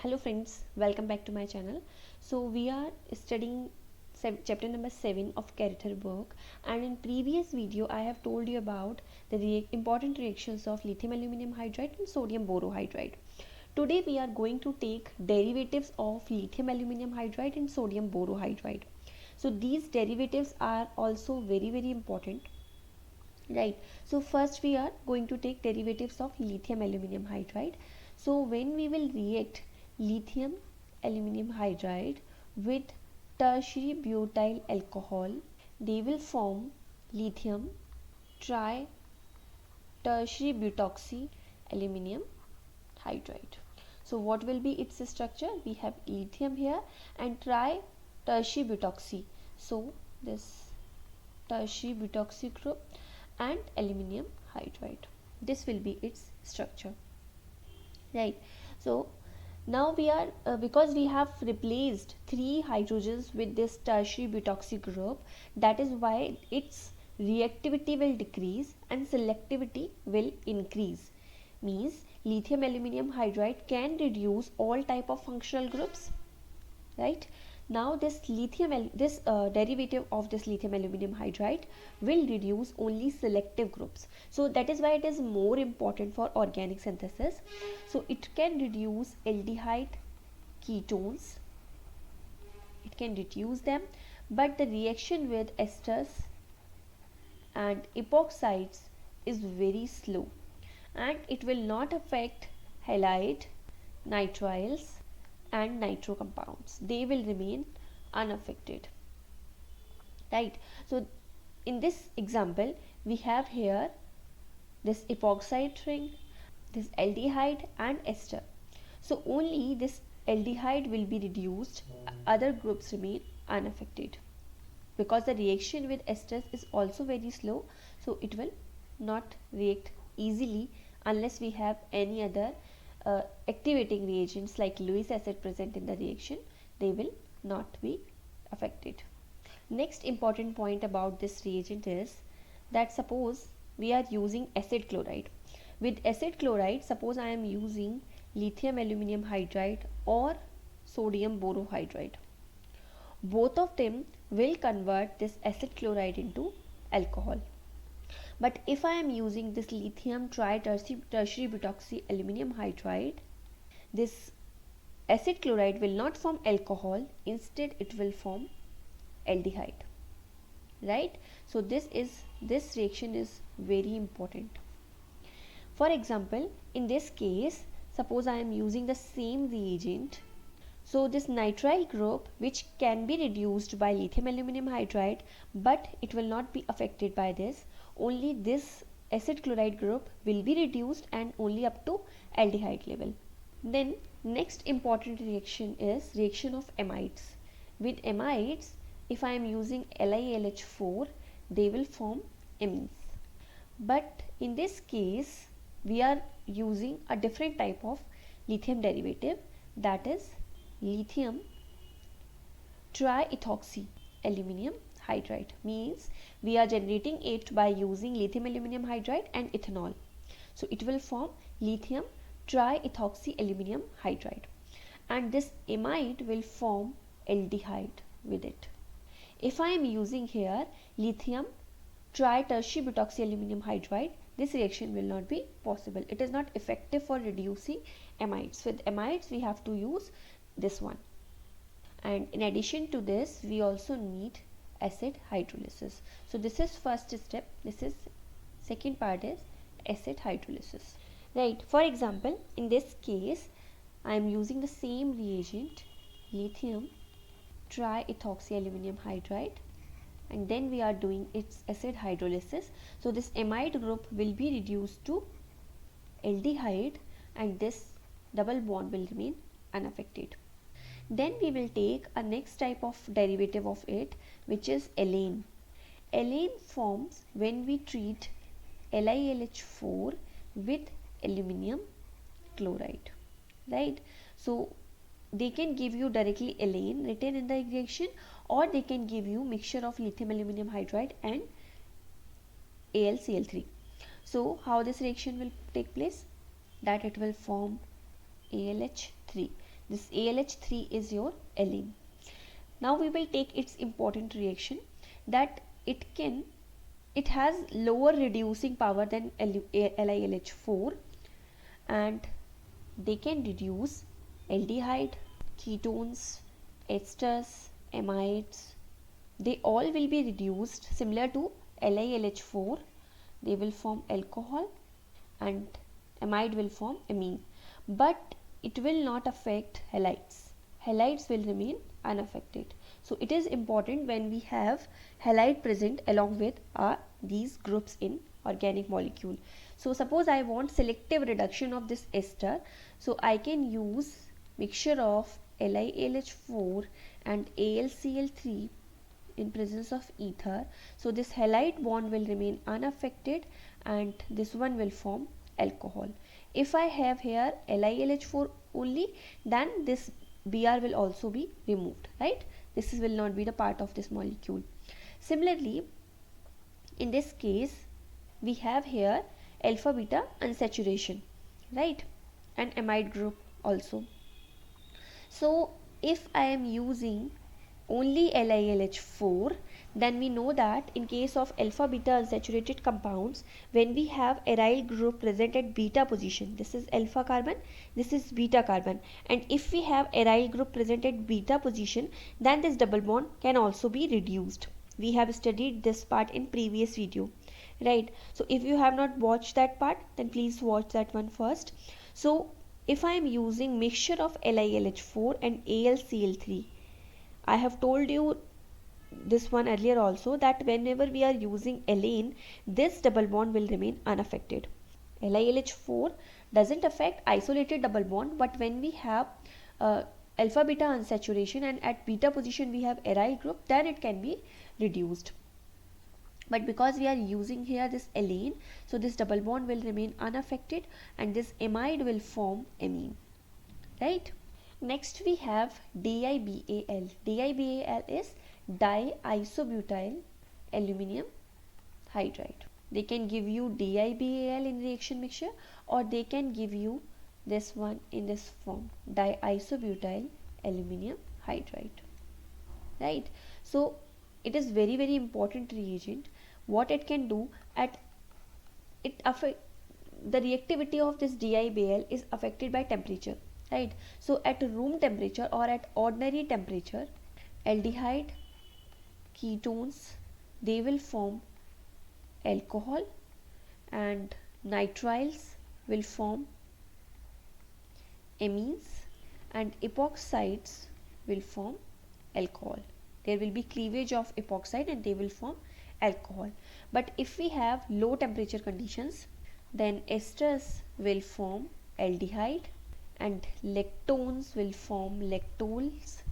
Hello friends, welcome back to my channel. So we are studying chapter number 7 of Carruthers book, and in previous video I have told you about the important reactions of lithium aluminum hydride and sodium borohydride. Today we are going to take derivatives of lithium aluminum hydride and sodium borohydride. So these derivatives are also very important, right? So first we are going to take derivatives of lithium aluminum hydride. So when we will react lithium aluminum hydride with tertiary butyl alcohol, they will form lithium tri tertiary butoxy aluminum hydride. So what will be its structure? We have lithium here and tri tertiary butoxy. So this tertiary butoxy group and aluminum hydride. This will be its structure, right? So now we are because we have replaced 3 hydrogens with this tertiary butoxy group, that is why its reactivity will decrease and selectivity will increase. Means lithium aluminum hydride can reduce all type of functional groups, right? Now this derivative of this lithium aluminum hydride will reduce only selective groups. So that is why it is more important for organic synthesis. So it can reduce aldehyde ketones, it can reduce them, but the reaction with esters and epoxides is very slow, and it will not affect halide, nitriles and nitro compounds. They will remain unaffected, right? So in this example we have here this epoxide ring, this aldehyde and ester. So only this aldehyde will be reduced, other groups remain unaffected, because the reaction with esters is also very slow. So it will not react easily unless we have any other activating reagents like Lewis acid present in the reaction. They will not be affected. Next important point about this reagent is that suppose we are using acid chloride. With acid chloride, suppose I am using lithium aluminum hydride or sodium borohydride. Both of them will convert this acid chloride into alcohol. But if I am using this lithium tri-tertiary butoxy aluminum hydride, this acid chloride will not form alcohol, instead it will form aldehyde, right? So this reaction is very important. For example, in this case, suppose I am using the same reagent. So this nitrile group, which can be reduced by lithium aluminum hydride, but it will not be affected by this. Only this acid chloride group will be reduced and only up to aldehyde level. Then next important reaction is reaction of amides. With amides, if I am using LiAlH4, they will form amines. But in this case, we are using a different type of lithium derivative, that is lithium triethoxy aluminum hydride. Means we are generating it by using lithium aluminum hydride and ethanol. So it will form lithium triethoxy aluminum hydride, and this amide will form aldehyde with it. If I am using here lithium tri-tertiary butoxy aluminum hydride, this reaction will not be possible. It is not effective for reducing amides. With amides we have to use this one, and in addition to this we also need acid hydrolysis. So this is first step. This is second part is acid hydrolysis, right? For example, in this case I am using the same reagent, lithium triethoxy aluminum hydride, and then we are doing its acid hydrolysis. So this amide group will be reduced to aldehyde and this double bond will remain unaffected. Then we will take a next type of derivative of it, which is alane. Alane forms when we treat LiAlH4 with aluminum chloride, right? So they can give you directly alane written in the reaction, or they can give you mixture of lithium aluminum hydride and AlCl3. So how this reaction will take place? That it will form AlH3. This ALH3 is your alane. Now we will take its important reaction, that it has lower reducing power than LiLH4, and they can reduce aldehyde, ketones, esters, amides. They all will be reduced similar to LiLH4. They will form alcohol and amide will form amine, but it will not affect halides. Halides will remain unaffected. So it is important when we have halide present along with these groups in organic molecule. So suppose I want selective reduction of this ester, so I can use mixture of LiLH4 and AlCl3 in presence of ether. So this halide bond will remain unaffected and this one will form alcohol. If I have here LiLH4 only, then this Br will also be removed, right? This will not be the part of this molecule. Similarly, in this case, we have here alpha beta unsaturation, right? And amide group also. So if I am using only LiLH4, then we know that in case of alpha beta unsaturated compounds, when we have aryl group present at beta position, this is alpha carbon, this is beta carbon, and if we have aryl group present at beta position, then this double bond can also be reduced. We have studied this part in previous video, right? So if you have not watched that part, then please watch that one first. So if I am using mixture of LiLH4 and AlCl3, I have told you this one earlier also, that whenever we are using alane, this double bond will remain unaffected. LiLH4 doesn't affect isolated double bond, but when we have alpha beta unsaturation and at beta position we have aryl group, then it can be reduced. But because we are using here this alane, so this double bond will remain unaffected and this amide will form amine, right? Next we have DIBAL. DIBAL is diisobutyl aluminium hydride. They can give you DIBAL in reaction mixture, or they can give you this one in this form, diisobutyl aluminium hydride, right? So it is very important reagent. What it can do, the reactivity of this DIBAL is affected by temperature, right? So at room temperature or at ordinary temperature, aldehyde, ketones, they will form alcohol and nitriles will form amines and epoxides will form alcohol. There will be cleavage of epoxide and they will form alcohol. But if we have low temperature conditions, then esters will form aldehyde and lactones will form lactols.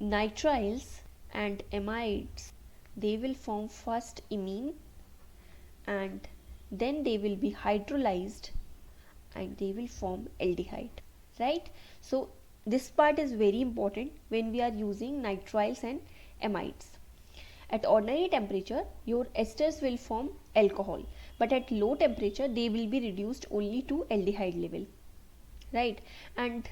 Nitriles and amides, they will form first amine and then they will be hydrolyzed and they will form aldehyde, right? So this part is very important when we are using nitriles and amides. At ordinary temperature, your esters will form alcohol, but at low temperature they will be reduced only to aldehyde level, right? And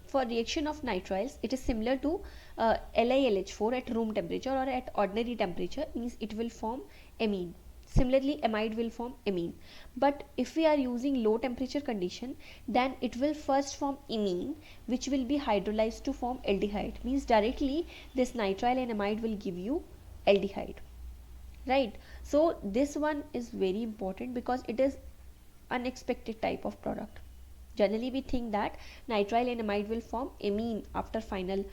for reaction of nitriles, it is similar to LiLH4 at room temperature or at ordinary temperature, means it will form amine. Similarly, amide will form amine. But if we are using low temperature condition, then it will first form amine, which will be hydrolyzed to form aldehyde. Means directly this nitrile and amide will give you aldehyde, right? So this one is very important because it is unexpected type of product. Generally we think that nitrile and amide will form amine after final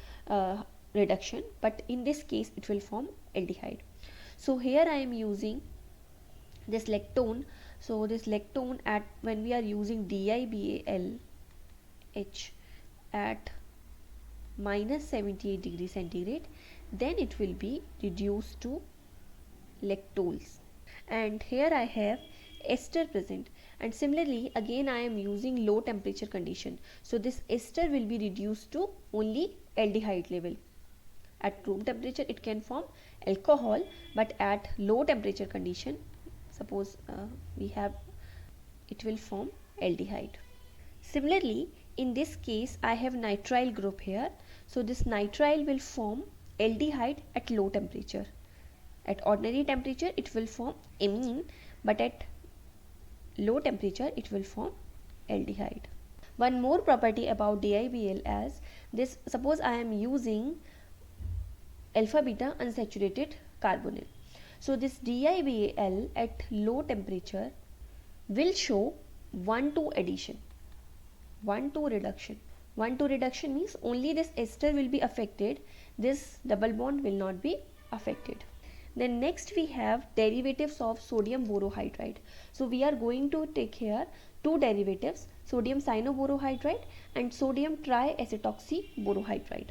reduction, but in this case it will form aldehyde. So here I am using this lactone. So this lactone, at when we are using DIBALH at minus 78 degrees centigrade, then it will be reduced to lactols, and here I have ester present, and similarly again I am using low temperature condition, so this ester will be reduced to only aldehyde level. At room temperature it can form alcohol, but at low temperature condition, suppose we have, it will form aldehyde. Similarly, in this case I have nitrile group here. So this nitrile will form aldehyde at low temperature. At ordinary temperature it will form amine, but at low temperature it will form aldehyde. One more property about DIBAL as this, suppose I am using alpha beta unsaturated carbonyl. So this DIBAL at low temperature will show 1,2 addition, 1,2 reduction. 1,2 reduction means only this ester will be affected, this double bond will not be affected. Then next we have derivatives of sodium borohydride. So we are going to take here two derivatives, sodium cyanoborohydride and sodium triacetoxyborohydride.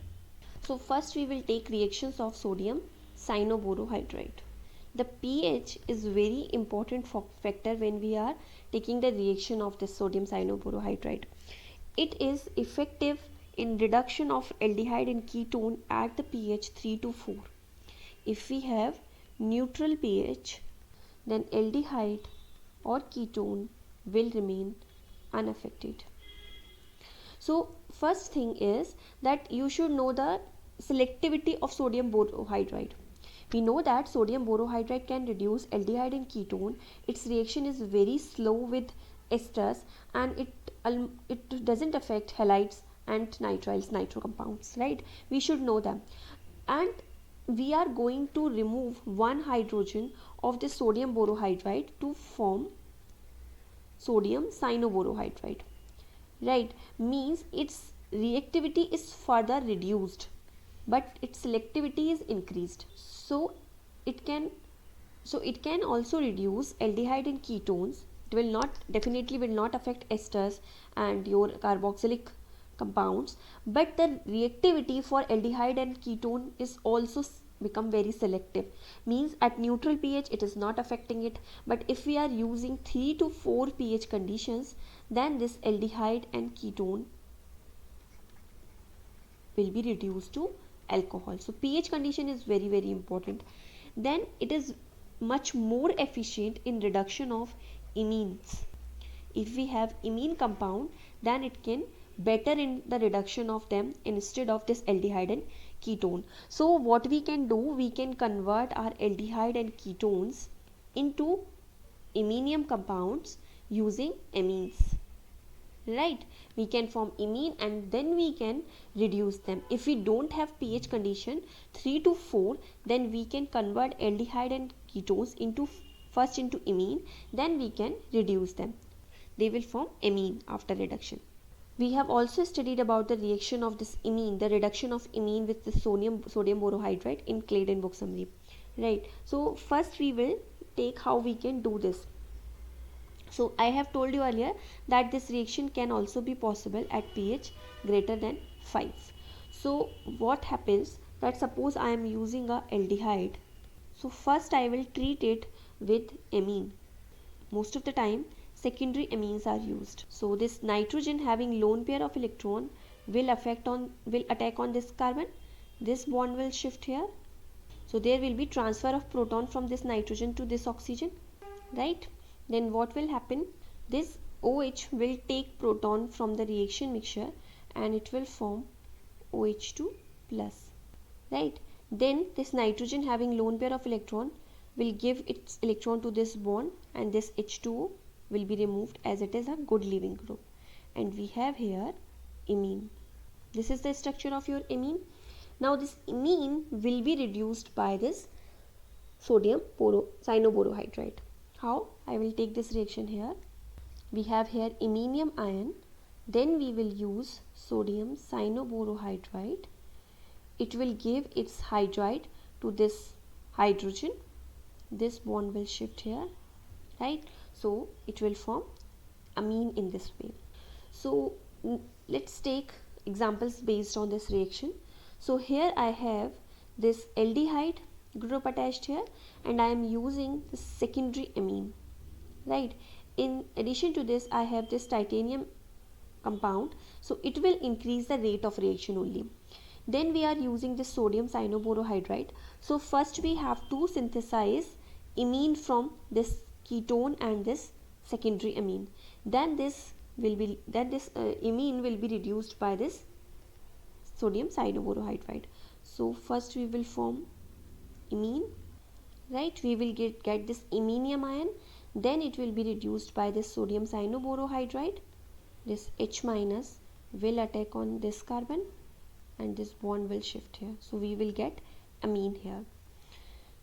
So first we will take reactions of sodium cyanoborohydride. The pH is very important factor when we are taking the reaction of this sodium cyanoborohydride. It is effective in reduction of aldehyde and ketone at the pH 3 to 4. If we have neutral pH, then aldehyde or ketone will remain unaffected. So first thing is that you should know the selectivity of sodium borohydride. We know that sodium borohydride can reduce aldehyde and ketone. Its reaction is very slow with esters, and it doesn't affect halides and nitriles, nitro compounds, right? We should know them. And we are going to remove one hydrogen of the sodium borohydride to form sodium cyanoborohydride, right? Means its reactivity is further reduced, but its selectivity is increased. So it can also reduce aldehyde and ketones. It will definitely not affect esters and your carboxylic compounds, but the reactivity for aldehyde and ketone is also become very selective. Means at neutral pH it is not affecting it, but if we are using 3 to 4 pH conditions, then this aldehyde and ketone will be reduced to alcohol. So pH condition is very important. Then it is much more efficient in reduction of amines. If we have amine compound, then it can better in the reduction of them instead of this aldehyde and ketone. So what we can do, we can convert our aldehyde and ketones into iminium compounds using amines, right? We can form amine and then we can reduce them. If we don't have pH condition 3 to 4, then we can convert aldehyde and ketones first into amine, then we can reduce them. They will form amine after reduction. We have also studied about the reaction of this amine, the reduction of amine with the sodium borohydride in Clayden book summary, right? So first we will take how we can do this. So I have told you earlier that this reaction can also be possible at pH greater than 5. So what happens, that suppose I am using a aldehyde. So first I will treat it with amine. Most of the time secondary amines are used. So this nitrogen having lone pair of electron will attack on this carbon. This bond will shift here. So there will be transfer of proton from this nitrogen to this oxygen, right? Then what will happen? This OH will take proton from the reaction mixture and it will form OH2 plus, right? Then this nitrogen having lone pair of electron will give its electron to this bond and this H2O will be removed as it is a good leaving group, and we have here amine. This is the structure of your amine. Now this amine will be reduced by this sodium cyanoborohydride. How? I will take this reaction here. We have here iminium ion, then we will use sodium cyanoborohydride. It will give its hydride to this hydrogen. This bond will shift here, right? So it will form amine in this way. So let's take examples based on this reaction. So here I have this aldehyde group attached here and I am using the secondary amine, right? In addition to this I have this titanium compound, so it will increase the rate of reaction only. Then we are using this sodium cyanoborohydride. So first we have to synthesize amine from this ketone and this secondary amine. Then this will be, then this amine will be reduced by this sodium cyanoborohydride. So first we will form amine, right? We will get this iminium ion, then it will be reduced by this sodium cyanoborohydride. This H minus will attack on this carbon and this bond will shift here, so we will get amine here.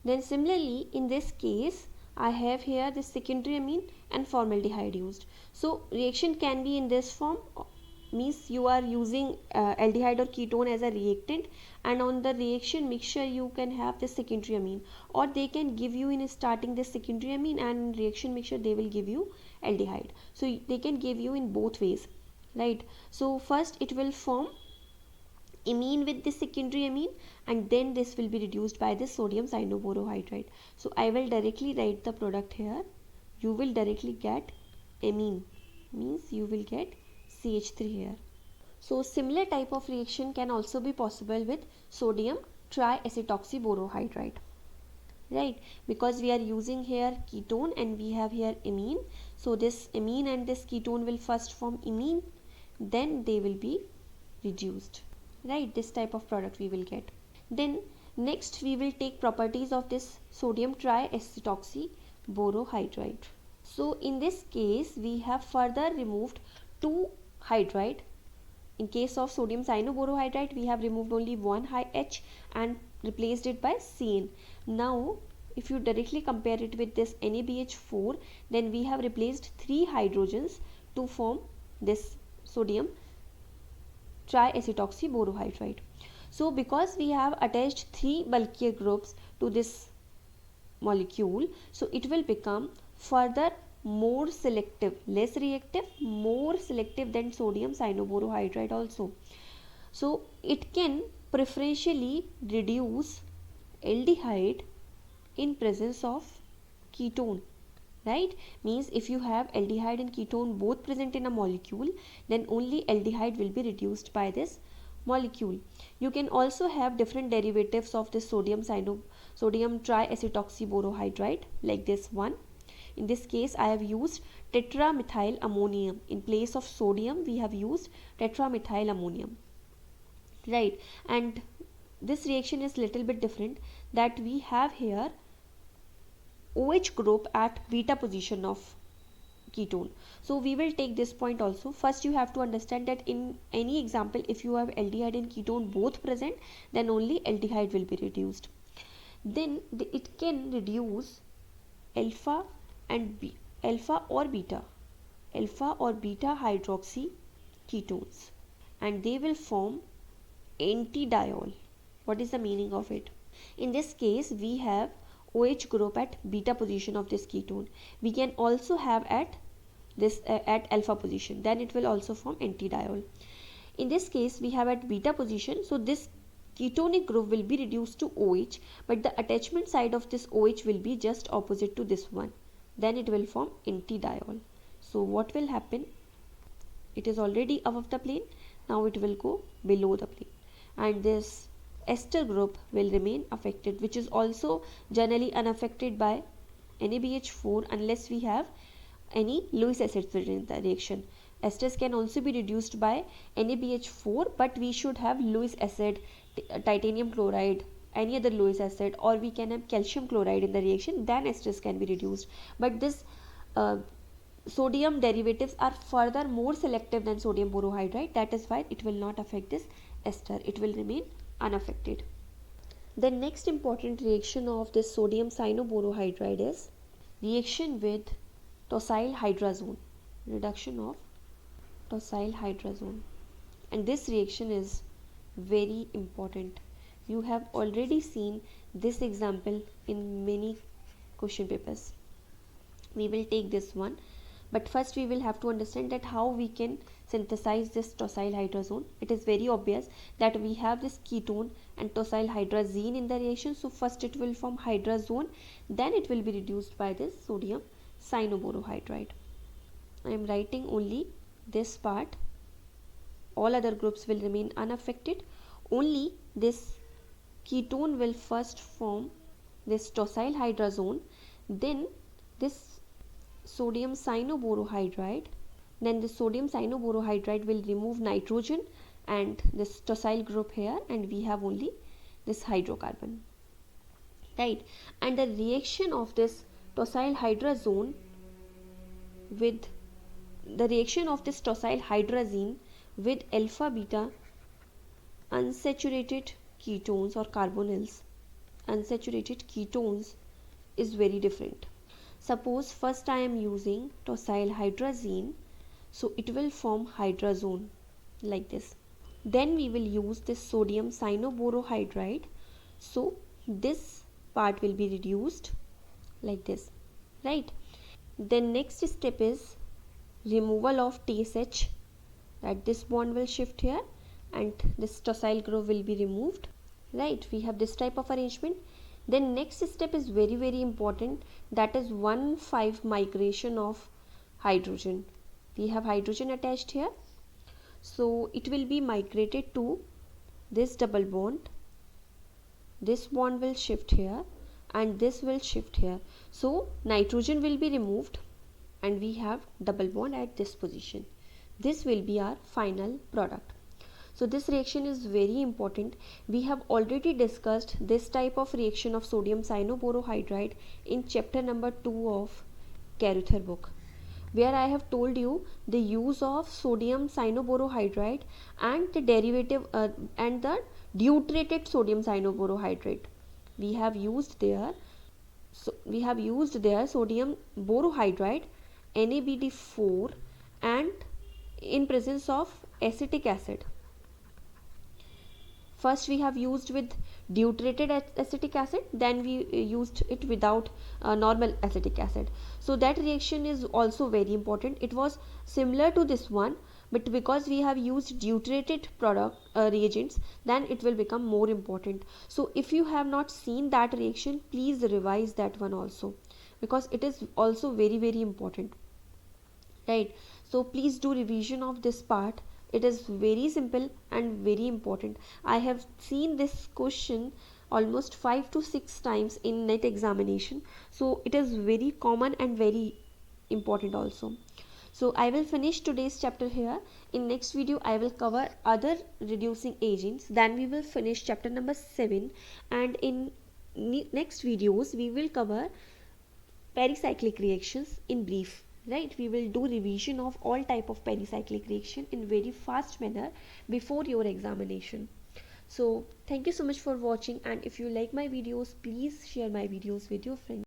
Then similarly in this case I have here this secondary amine and formaldehyde used. So reaction can be in this form, means you are using aldehyde or ketone as a reactant, and on the reaction mixture you can have this secondary amine, or they can give you in starting this secondary amine and in reaction mixture they will give you aldehyde. So they can give you in both ways, right? So first it will form amine with this secondary amine, and then this will be reduced by this sodium cyanoborohydride. So I will directly write the product here. You will directly get amine, means you will get CH3 here. So similar type of reaction can also be possible with sodium triacetoxyborohydride, right? Because we are using here ketone and we have here amine, so this amine and this ketone will first form amine, then they will be reduced, right? This type of product we will get. Then next we will take properties of this sodium triacetoxyborohydride. So in this case we have further removed two hydride. In case of sodium cyanoborohydride we have removed only one H and replaced it by CN. Now if you directly compare it with this NaBH4, then we have replaced 3 hydrogens to form this sodium triacetoxyborohydride. So because we have attached 3 bulkier groups to this molecule, so it will become further more selective, less reactive, more selective than sodium cyanoborohydride also. So it can preferentially reduce aldehyde in presence of ketone, right? Means if you have aldehyde and ketone both present in a molecule, then only aldehyde will be reduced by this molecule. You can also have different derivatives of this sodium triacetoxyborohydride, like this one. In this case I have used tetramethyl ammonium. In place of sodium we have used tetramethyl ammonium, right? And this reaction is little bit different, that we have here OH group at beta position of ketone. So we will take this point also. First you have to understand that in any example if you have aldehyde and ketone both present, then only aldehyde will be reduced. Then it can reduce alpha or beta hydroxy ketones, and they will form antidiol. What is the meaning of it? In this case we have OH group at beta position of this ketone. We can also have at this at alpha position, then it will also form antidiol. In this case we have at beta position, so this ketonic group will be reduced to OH, but the attachment side of this OH will be just opposite to this one, then it will form antidiol. So what will happen? It is already above the plane, now it will go below the plane, and this ester group will remain affected, which is also generally unaffected by NaBH4 unless we have any Lewis acids within the reaction. Esters can also be reduced by NaBH4, but we should have Lewis acid, titanium chloride, any other Lewis acid, or we can have calcium chloride in the reaction, then esters can be reduced. But this sodium derivatives are further more selective than sodium borohydride, that is why it will not affect this ester, it will remain unaffected. The next important reaction of this sodium cyanoborohydride is reaction with Tosylhydrazone, reduction of Tosylhydrazone, and this reaction is very important. You have already seen this example in many question papers. We will take this one, but first we will have to understand that how we can synthesize this tosylhydrazone. It is very obvious that we have this ketone and tosylhydrazine in the reaction, so first it will form hydrazone, then it will be reduced by this sodium cyanoborohydride. I am writing only this part, all other groups will remain unaffected, only this ketone will first form this tosylhydrazone, then this sodium cyanoborohydride Then the sodium cyanoborohydride will remove nitrogen and this tosyl group here, and we have only this hydrocarbon, right? And the reaction of this tosylhydrazone with tosylhydrazine with alpha beta unsaturated ketones or carbonyls, unsaturated ketones, is very different. Suppose first I am using tosylhydrazine, so it will form hydrazone like this. Then we will use this sodium cyanoborohydride, so this part will be reduced like this, right? Then next step is removal of TSH, that this bond will shift here and this tosyl group will be removed, right? We have this type of arrangement. Then next step is very important, that is 1,5 migration of hydrogen. We have hydrogen attached here, so it will be migrated to this double bond. This bond will shift here and this will shift here, so nitrogen will be removed and we have double bond at this position. This will be our final product. So this reaction is very important. We have already discussed this type of reaction of sodium cyanoborohydride in chapter number 2 of Carruthers book, where I have told you the use of sodium cyanoborohydride and the derivative and the deuterated sodium cyanoborohydride. We have used there sodium borohydride NaBd4 and in presence of acetic acid. First we have used with deuterated acetic acid, then we used it without normal acetic acid. So that reaction is also very important. It was similar to this one, but because we have used deuterated reagents, then it will become more important. So if you have not seen that reaction, please revise that one also, because it is also very important, right? So please do revision of this part. It is very simple and very important. I have seen this question almost 5 to 6 times in NET examination, so it is very common and very important also. So I will finish today's chapter here. In next video I will cover other reducing agents, then we will finish chapter number 7, and in next videos we will cover pericyclic reactions in brief, right? We will do revision of all type of pericyclic reaction in very fast manner before your examination. So thank you so much for watching, and if you like my videos, please share my videos with your friends.